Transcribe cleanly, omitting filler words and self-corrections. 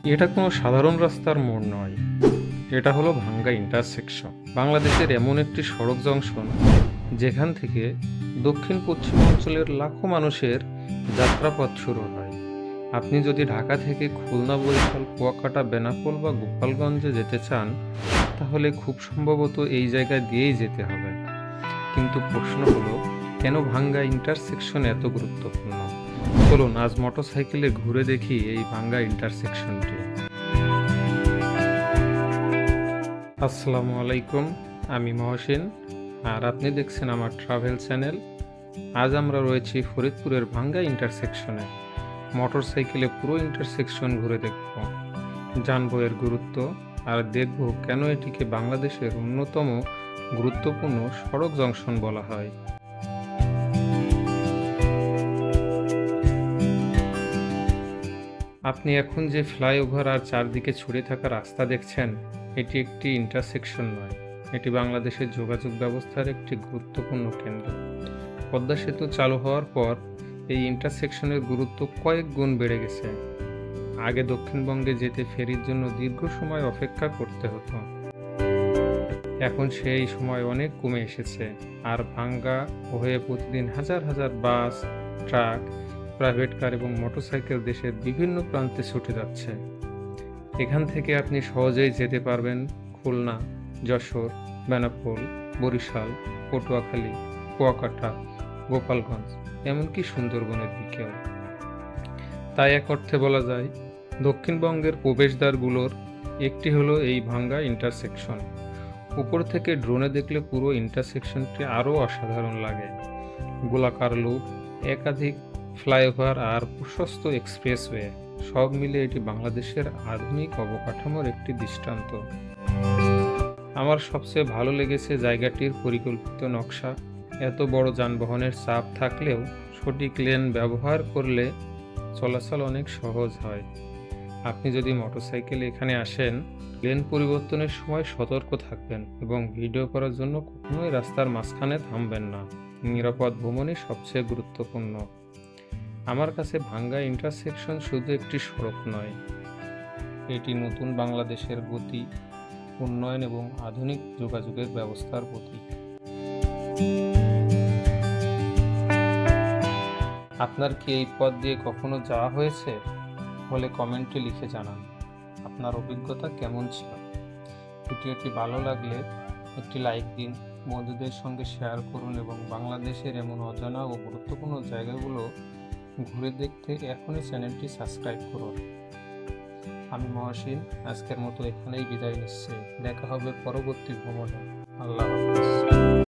এটা কোনো সাধারণ রাস্তার মোড় নয়, এটা হলো ভাঙ্গা ইন্টারসেকশন। বাংলাদেশের এমন একটি সড়ক জংশন যেখান থেকে দক্ষিণ পশ্চিম অঞ্চলের লাখো মানুষের যাত্রাপথ শুরু হয়। আপনি যদি ঢাকা থেকে খুলনা, বরিশাল, কুয়াকাটা, বেনাপোল বা গোপালগঞ্জে যেতে চান, তাহলে খুব সম্ভবত এই জায়গা দিয়েই যেতে হবে। কিন্তু প্রশ্ন হলো, কেন ভাঙ্গা ইন্টারসেকশন এত গুরুত্বপূর্ণ? চলুন আজ মোটরসাইকেলে ঘুরে দেখি এই ভাঙ্গা ইন্টারসেকশনটি। আসসালামু আলাইকুম, আমি মহসিন, আর আপনি দেখছেন আমার ট্রাভেল চ্যানেল। আজ আমরা রয়েছি ফরিদপুরের ভাঙ্গা ইন্টারসেকশনে। মোটরসাইকেলে পুরো ইন্টারসেকশন ঘুরে দেখব, জানবো এর গুরুত্ব, আর দেখব কেন এটিকে বাংলাদেশের অন্যতম গুরুত্বপূর্ণ সড়ক জংশন বলা হয়। আপনি এখন যে ফ্লাইওভার আর চারদিকে ছড়িয়ে থাকা রাস্তা দেখছেন, এটি একটি ইন্টারসেকশন নয়, এটি বাংলাদেশের যোগাযোগ ব্যবস্থার একটি গুরুত্বপূর্ণ কেন্দ্র। পদ্মা সেতু চালু হওয়ার পর এই ইন্টারসেকশনের গুরুত্ব কয়েক গুণ বেড়ে গেছে। আগে দক্ষিণবঙ্গে যেতে ফেরির জন্য দীর্ঘ সময় অপেক্ষা করতে হতো, এখন সেই সময় অনেক কমে এসেছে। আর ভাঙ্গা হয়ে প্রতিদিন হাজার হাজার বাস, ট্রাক, প্রাইভেট কার এবং মোটরসাইকেল দেশের বিভিন্ন প্রান্তে ছুটে যাচ্ছে। এখান থেকে আপনি সহজেই যেতে পারবেন খুলনা, যশোর, বেনাপোল, বরিশাল, পটুয়াখালী, কুয়াকাটা, গোপালগঞ্জ, এমনকি সুন্দরবনের দিকেও। তাই এক অর্থে বলা যায়, দক্ষিণবঙ্গের প্রবেশদ্বারগুলোর একটি হলো এই ভাঙ্গা ইন্টারসেকশন। উপর থেকে ড্রোনে দেখলে পুরো ইন্টারসেকশনটি আরও অসাধারণ লাগে। গোলাকার লুপ, একাধিক ফ্লাইওভার আর প্রশস্ত এক্সপ্রেসওয়ে, সব মিলে এটি বাংলাদেশের আধুনিক অবকাঠামোর একটি দৃষ্টান্ত। আমার সবচেয়ে ভালো লেগেছে জায়গাটির পরিকল্পিত নকশা। এত বড় যানবাহনের চাপ থাকলেও সঠিক লেন ব্যবহার করলে চলাচল অনেক সহজ হয়। আপনি যদি মোটরসাইকেলে এখানে আসেন, লেন পরিবর্তনের সময় সতর্ক থাকবেন এবং ভিডিও করার জন্য কখনোই রাস্তার মাঝখানে থামবেন না। নিরাপদ ভ্রমণই সবচেয়ে গুরুত্বপূর্ণ। আমার কাছে ভাঙ্গা ইন্টারসেকশন শুধু একটি সড়ক নয়, এটি নতুন বাংলাদেশের গতি, উন্নয়ন এবং আধুনিক যোগাযোগের ব্যবস্থার প্রতীক। আপনার কি এই পথ দিয়ে কখনো যাওয়া হয়েছে? হলে কমেন্টে লিখে জানান আপনার অভিজ্ঞতা কেমন ছিল। ভিডিওটি ভালো লাগলে একটি লাইক দিন, বন্ধুদের সঙ্গে শেয়ার করুন এবং বাংলাদেশের এমন অজানা ও গুরুত্বপূর্ণ জায়গাগুলো ঘুরে দেখতে এখনই চ্যানেলটি সাবস্ক্রাইব করুন। আমি মহসিন, আজকের মতো এখানেই বিদায় নিচ্ছি। দেখা হবে পরবর্তী ভ্রমণে। আল্লাহ হাফেজ।